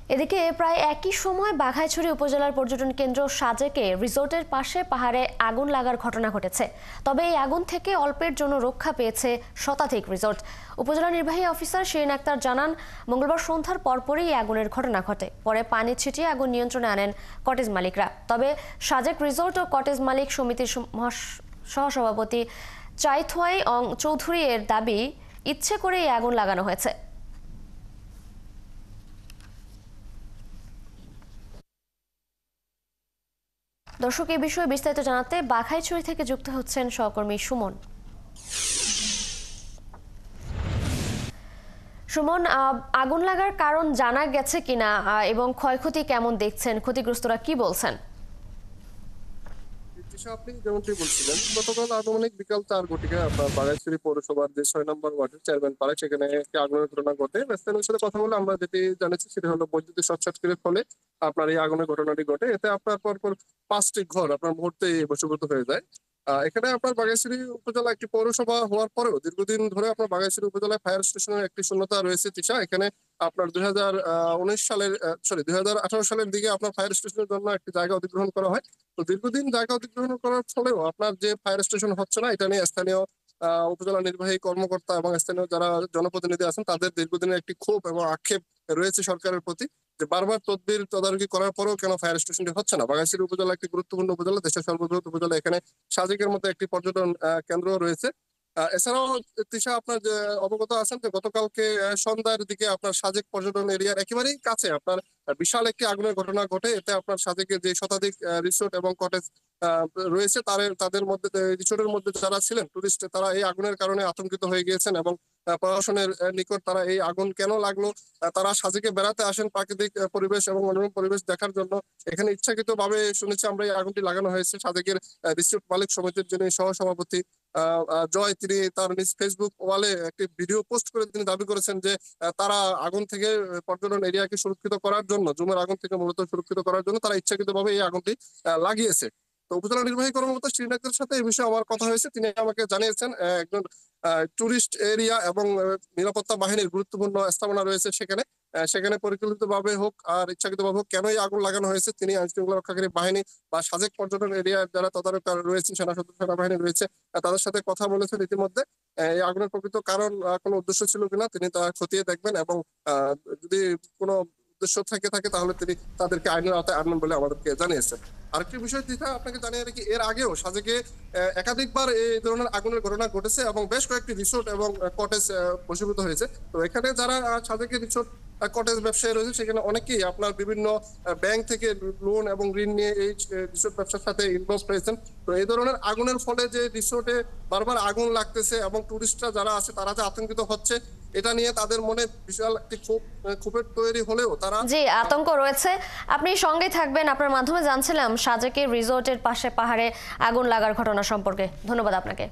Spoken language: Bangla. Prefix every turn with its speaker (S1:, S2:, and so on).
S1: এদিকে প্রায় একই সময় বাঘাইছড়ি উপজেলার পর্যটন কেন্দ্র সাজেকে রিসোর্টের পাশে পাহাড়ে আগুন লাগার ঘটনা ঘটেছে। তবে এই আগুন থেকে অল্পের জন্য রক্ষা পেয়েছে শতাধিক রিসোর্ট। উপজেলা নির্বাহী অফিসার শিরিন আক্তার জানান, মঙ্গলবার সন্ধ্যার পরপরই এই আগুনের ঘটনা ঘটে। পরে পানি ছিটিয়ে আগুন নিয়ন্ত্রণে আনেন কটেজ মালিকরা। তবে সাজেক রিসোর্ট ও কটেজ মালিক সমিতির সহসভাপতি চাইথোয়াই অং চৌধুরী এর দাবি, ইচ্ছে করে এই আগুন লাগানো হয়েছে। দর্শক, এই বিষয়ে বিস্তারিত জানাতে বাঘাইছড়ি থেকে যুক্ত হচ্ছেন সহকর্মী সুমন। সুমন, আগুন লাগার কারণ জানা গেছে কিনা এবং ক্ষয়ক্ষতি কেমন দেখছেন, ক্ষতিগ্রস্তরা কি বলছেন?
S2: আপনি যেমনটি বলছিলেন, গতকাল আনুমানিক বিকাল 4 ঘটিকায় আপনার বাঘাইছড়ি পৌরসভার যে 6 নম্বর ওয়ার্ডের চেয়ারম্যান পাড়ায় সেখানে একটি আগুনের ঘটনা ঘটে। স্থানীয় সাথে কথা বলে আমরা যেটি জানেছি সেটা হলো বৈদ্যুতিক শর্ট সার্কিটের ফলে আপনার এই আগুনের ঘটনাটি ঘটে। এতে আপনার পরপর 5টি ঘর আপনার মুহূর্তে বশীভূত হয়ে যায়। এখানে আপনার বাঘাইছড়ি উপজেলা একটি পৌরসভা হওয়ার পরেও দীর্ঘদিন ধরে আপনার বাঘাইছড়ি উপজেলায় ফায়ার স্টেশনের একটি শূন্যতা রয়েছে। তিশা এখানে আপনার 2018 সালের দিকে আপনার ফায়ার স্টেশনের জন্য একটি জায়গা অধিগ্রহণ করা হয়। তো দীর্ঘদিন জায়গা অধিগ্রহণ করার ফলেও আপনার যে ফায়ার স্টেশন হচ্ছে না, এটা নিয়ে স্থানীয় উপজেলা নির্বাহী কর্মকর্তা এবং স্থানীয় যারা জনপ্রতিনিধি আছেন তাদের দীর্ঘদিনের একটি ক্ষোভ এবং আক্ষেপ রয়েছে সরকারের প্রতি, যে বারবার তদবির তদারকি করার পরেও কেন ফায়ার স্টেশনটি হচ্ছে না। বাঘাইছড়ি উপজেলা একটি গুরুত্বপূর্ণ উপজেলা, দেশের সর্ববৃহৎ উপজেলা। এখানে সাজেকের মতো একটি পর্যটন কেন্দ্র রয়েছে। এছাড়াও তৃষা আপনার যে অবগত আছেন যে গতকালকে সন্ধ্যার দিকে আপনার সাজেক পর্যটন এরিয়ার একেবারেই কাছে আপনার বিশাল একটি আগুনের ঘটনা ঘটে। এতে আপনার সাজেকের যে শতাধিক রিসোর্ট এবং কটেজ রয়েছে তাদের মধ্যে, রিসোর্টের মধ্যে যারা ছিলেন টুরিস্ট, তারা এই আগুনের কারণে আতঙ্কিত হয়ে গিয়েছেন এবং প্রশাসনের নিকট তারা এই আগুন কেন লাগলো, তারা সাজেকে বেড়াতে আসেন প্রাকৃতিক পরিবেশ এবং মনোরম পরিবেশ দেখার জন্য। এখানে ইচ্ছাকৃত ভাবে শুনেছি আমরা এই আগুনটি লাগানো হয়েছে। সাজেকের রিসোর্ট মালিক সমিতির যিনি সহসভাপতি জয়, তিনি তার নিজ ফেসবুক ওয়ালে একটি ভিডিও পোস্ট করে তিনি দাবি করেছেন যে তারা আগুন থেকে পর্যটন এরিয়াকে সুরক্ষিত করার জন্য, জুমের আগুন থেকে মূলত সুরক্ষিত করার জন্য তারা ইচ্ছাকৃত ভাবে এই আগুনটি লাগিয়েছে। তো উপজেলা নির্বাহী কর্মকর্তা শিরিন আক্তারের সাথে এই বিষয়ে আমার কথা হয়েছে। তিনি আমাকে জানিয়েছেন একজন টুরিস্ট এরিয়া এবং নিরাপত্তা বাহিনীর গুরুত্বপূর্ণ স্থাপনা রয়েছে সেখানে। সেখানে পরিকল্পিতভাবে হোক আর ইচ্ছাকৃতভাবে হোক কেন এই আগুন লাগানো হয়েছে, তিনি আইন শৃঙ্খলা রক্ষাকারী বাহিনী বা সাজেক পর্যটন এরিয়ার যারা তদারকি রয়েছেন, সেনাবাহিনী রয়েছে, তাদের সাথে কথা বলেছেন ইতিমধ্যে। এই আগুনের প্রকৃত কারণ কোনো উদ্দেশ্য ছিল কিনা তিনি তা খতিয়ে দেখবেন এবং যদি কোনো উদ্দেশ্য থেকে থাকে তাহলে তিনি তাদেরকে আইনের আওতায় আনবেন বলে আমাদেরকে জানিয়েছেন। আরেকটি বিষয় যেটা আপনাকে জানিয়ে রাখি, এর আগেও সাজেকে একাধিকবার এই ধরনের আগুনের ঘটনা ঘটেছে এবং বেশ কয়েকটি রিসোর্ট এবং কটেজ বশীভূত হয়েছে। তো এখানে যারা সাজেকে রিসোর্ট কটেজ ব্যবসায়ী রয়েছে সেখানে অনেকেই আপনার বিভিন্ন ব্যাংক থেকে লোন এবং ঋণ নিয়ে এই রিসোর্ট ব্যবসার সাথে ইনভলভ হয়েছেন। তো এই ধরনের আগুনের ফলে যে রিসোর্টে বারবার আগুন লাগতেছে এবং টুরিস্টরা যারা আছে তারা যে আতঙ্কিত হচ্ছে, এটা নিয়ে তাদের মনে বিশাল একটি ক্ষোভের তৈরি হলেও তারা
S1: আতঙ্ক রয়েছে। আপনি সঙ্গে থাকবেন, আপনার মাধ্যমে জানছিলাম সাজেকের রিসোর্টের পাশে পাহাড়ে আগুন লাগার ঘটনা সম্পর্কে। ধন্যবাদ আপনাকে।